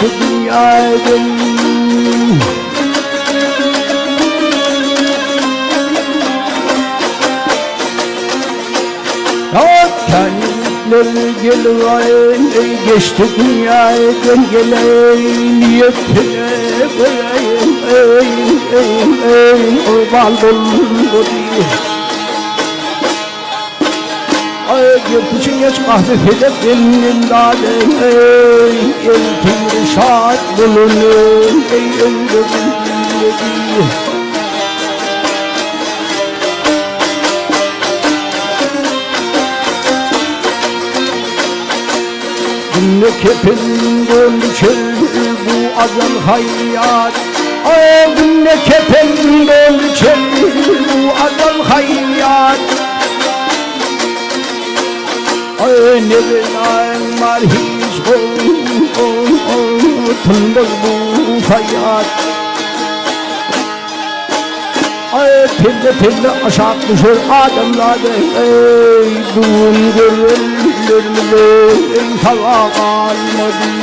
geçti dünyadan. Kendileri gelin geçti dünyadan gelin niyetine vereyim oval bulur Yırtıcın geç kahve fedek elinin dâden Eltim rişat bulunur öldürün Dinle kepenin ölçür bu azal hayat Dinle kepenin ölçür bu azal hayat Ne bileyim var hiç Tılmaz bu hayat Pille pille aşağı düşür adamlardan Dün görürlerine hava kalmadı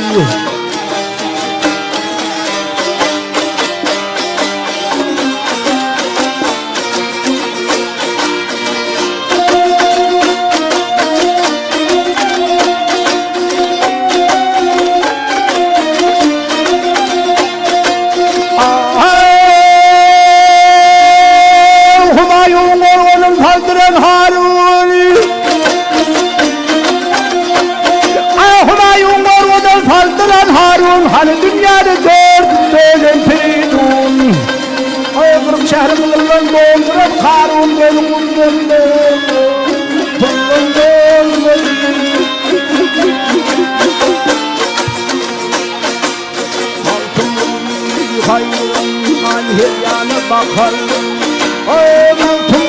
Hani dünyada gördüm böyle Feridun Kırık şehrimizden doldurup Karun bölümünden Altın hayran her yana bakar Altın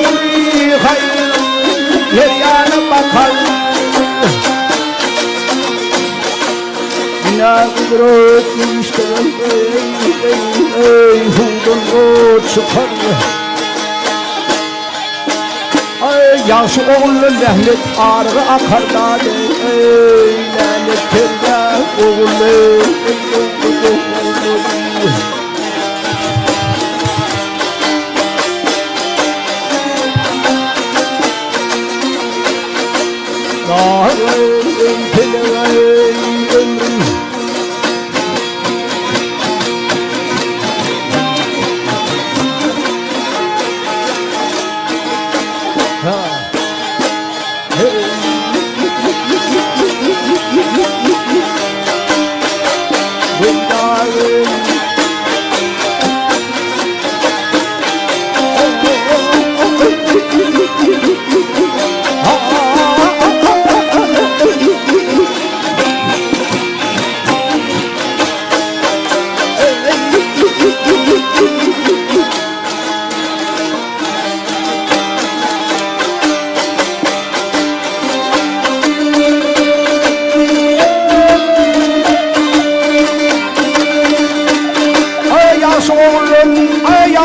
hayran her yana bakar Ne kudret işte Hudun o çıkar Yaşı oğlu lehnet ağrı akar da Lehnet kerde oğlu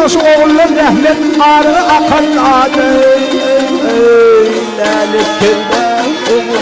Yaş oğlum rahmet ağrı akanladı Lalet kırda oğlum